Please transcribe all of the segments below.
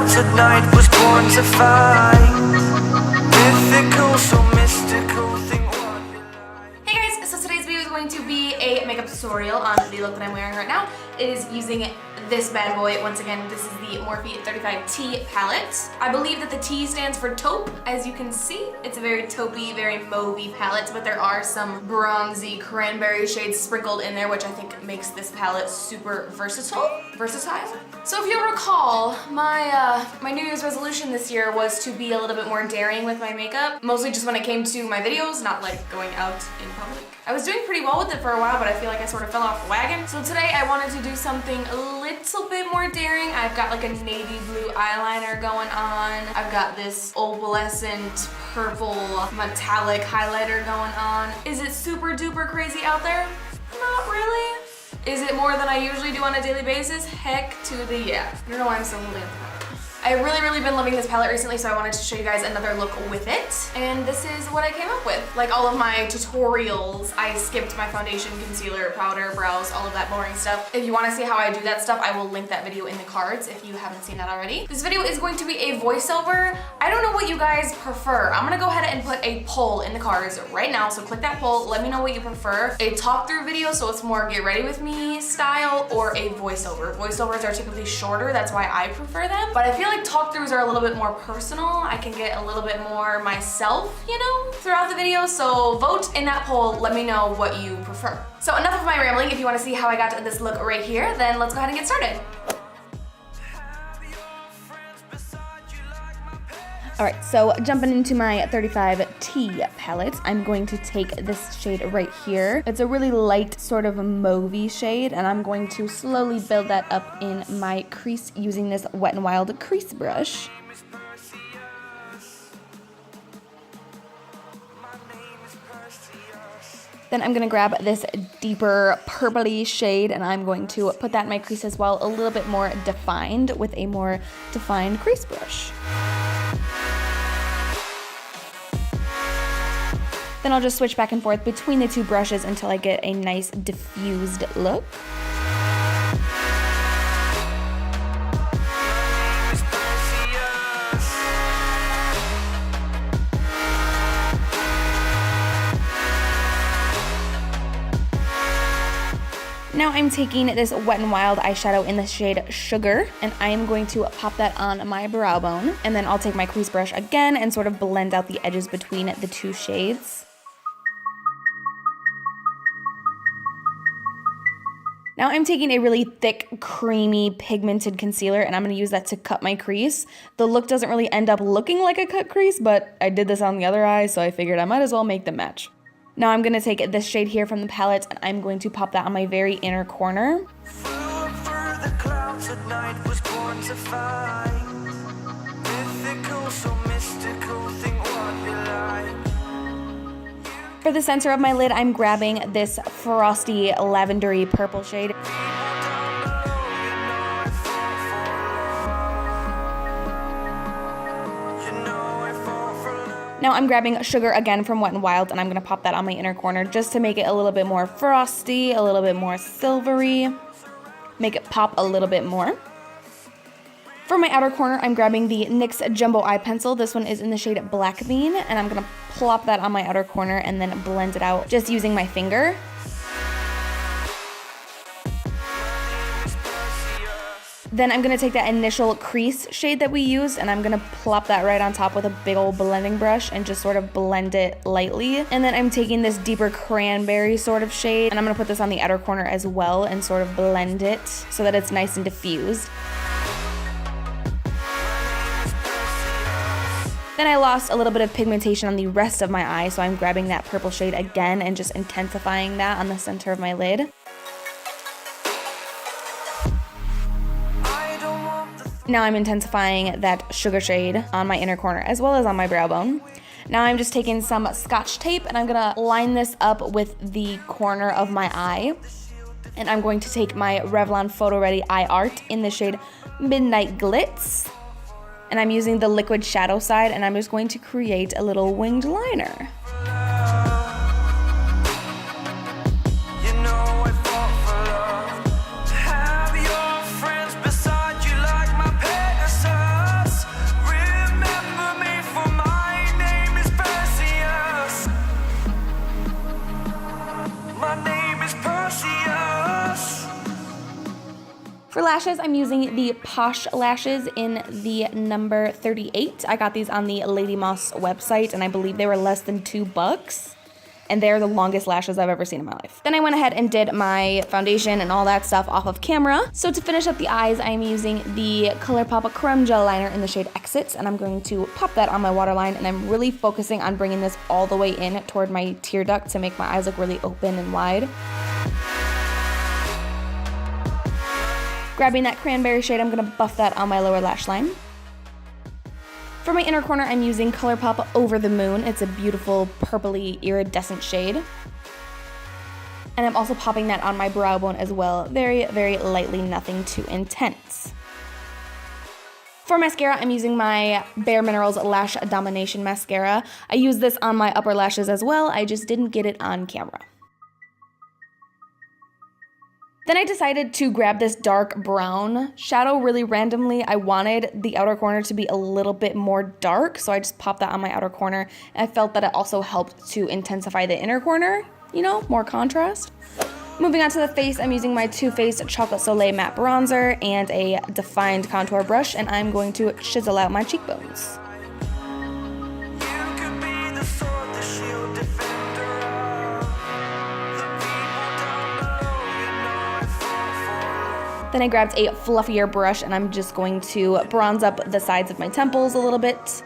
clouds at night, was born to fight. Mythical, so mystical, think what you like. Hey guys, so today's video is going to be a makeup tutorial on the look that I'm wearing right now. It is using this bad boy. Once again, this is the Morphe 35T palette. I believe that the T stands for taupe, as you can see. It's a very taupey, very mauvey palette, but there are some bronzy cranberry shades sprinkled in there, which I think makes this palette super versatile. So if you'll recall, my New Year's resolution this year was to be a little bit more daring with my makeup, mostly just when it came to my videos, not like going out in public. I was doing pretty well with it for a while, but I feel like I sort of fell off the wagon. So today I wanted to do something a little bit more daring. I've got like a navy blue eyeliner going on. I've got this opalescent purple metallic highlighter going on. Is it super duper crazy out there? Not really. Is it more than I usually do on a daily basis? Heck to the yeah. I don't know why I'm so holding up the palette. I've really been loving this palette recently, so I wanted to show you guys another look with it. And this is what I came up with. Like all of my tutorials, I skipped my foundation, concealer, powder, brows, all of that boring stuff. If you want to see how I do that stuff, I will link that video in the cards if you haven't seen that already. This video is going to be a voiceover. I don't know what you guys prefer. I'm gonna go ahead and put a poll in the cards right now, so click that poll. Let me know what you prefer. A talk-through video, so it's more get ready with me style, or a voiceover. Voiceovers are typically shorter, that's why I prefer them. But I feel like talk-throughs are a little bit more personal. I can get a little bit more myself, you know, throughout the video. So vote in that poll, let me know what you prefer. So enough of my rambling. If you want to see how I got to this look right here, then let's go ahead and get started. Alright, so jumping into my 35T palette, I'm going to take this shade right here. It's a really light sort of mauvey shade, and I'm going to slowly build that up in my crease using this Wet n Wild crease brush. Then I'm going to grab this deeper purpley shade, and I'm going to put that in my crease as well, a little bit more defined with a more defined crease brush. Then I'll just switch back and forth between the two brushes until I get a nice diffused look. Now I'm taking this Wet n Wild eyeshadow in the shade Sugar, and I am going to pop that on my brow bone. And then I'll take my crease brush again and sort of blend out the edges between the two shades. Now I'm taking a really thick, creamy, pigmented concealer, and I'm going to use that to cut my crease. The look doesn't really end up looking like a cut crease, but I did this on the other eye, so I figured I might as well make them match. Now I'm going to take this shade here from the palette, and I'm going to pop that on my very inner corner. For the center of my lid, I'm grabbing this frosty lavendery purple shade. Now I'm grabbing Sugar again from Wet n Wild, and I'm going to pop that on my inner corner just to make it a little bit more frosty, a little bit more silvery, make it pop a little bit more. For my outer corner, I'm grabbing the NYX Jumbo Eye Pencil. This one is in the shade Black Bean, and I'm going to plop that on my outer corner and then blend it out just using my finger. Then I'm going to take that initial crease shade that we used, and I'm going to plop that right on top with a big old blending brush and just sort of blend it lightly. And then I'm taking this deeper cranberry sort of shade, and I'm going to put this on the outer corner as well and sort of blend it so that it's nice and diffused. Then I lost a little bit of pigmentation on the rest of my eye, so I'm grabbing that purple shade again and just intensifying that on the center of my lid. Now I'm intensifying that Sugar shade on my inner corner as well as on my brow bone. Now I'm just taking some Scotch tape, and I'm gonna line this up with the corner of my eye. And I'm going to take my Revlon PhotoReady Eye Art in the shade Midnight Glitz. And I'm using the liquid shadow side, and I'm just going to create a little winged liner. lashes, I'm using the Posh Lashes in the number 38. I got these on the Lady Moss website, and I believe they were less than $2. And they're the longest lashes I've ever seen in my life. Then I went ahead and did my foundation and all that stuff off of camera. So to finish up the eyes, I'm using the Colourpop Creme Gel Liner in the shade Exits, and I'm going to pop that on my waterline, and I'm really focusing on bringing this all the way in toward my tear duct to make my eyes look really open and wide. Grabbing that cranberry shade, I'm gonna buff that on my lower lash line. For my inner corner, I'm using Colourpop Over the Moon. It's a beautiful purpley iridescent shade. And I'm also popping that on my brow bone as well. Very, very lightly, nothing too intense. For mascara, I'm using my Bare Minerals Lash Domination Mascara. I use this on my upper lashes as well. I just didn't get it on camera. Then I decided to grab this dark brown shadow really randomly. I wanted the outer corner to be a little bit more dark, so I just popped that on my outer corner. And I felt that it also helped to intensify the inner corner, you know, more contrast. Moving on to the face, I'm using my Too Faced Chocolate Soleil Matte Bronzer and a defined contour brush, and I'm going to chisel out my cheekbones. Then I grabbed a fluffier brush, and I'm just going to bronze up the sides of my temples a little bit.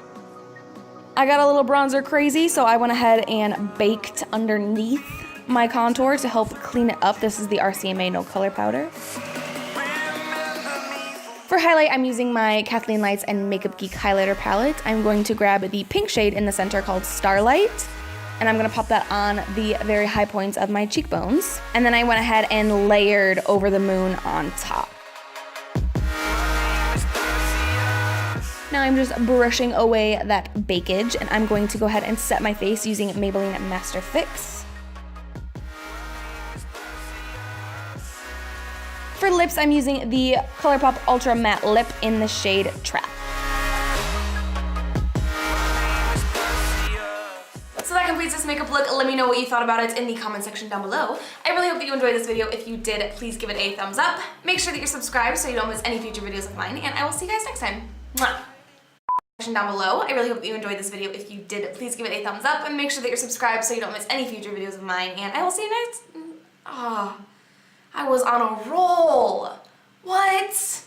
I got a little bronzer crazy, so I went ahead and baked underneath my contour to help clean it up. This is the RCMA No Color Powder. For highlight, I'm using my Kathleen Lights and Makeup Geek highlighter palette. I'm going to grab the pink shade in the center called Starlight, and I'm gonna pop that on the very high points of my cheekbones. And then I went ahead and layered Over the Moon on top. Now I'm just brushing away that bakage, and I'm going to go ahead and set my face using Maybelline Master Fix. For lips, I'm using the Colourpop Ultra Matte Lip in the shade Trap. So that completes this makeup look. Let me know what you thought about it in the comment section down below. I really hope that you enjoyed this video. If you did, please give it a thumbs up. Make sure that you're subscribed so you don't miss any future videos of mine, and I will see you guys next time. Mwah! Down below. I really hope that you enjoyed this video. If you did, please give it a thumbs up and make sure that you're subscribed so you don't miss any future videos of mine, and I will see you next. I was on a roll. What?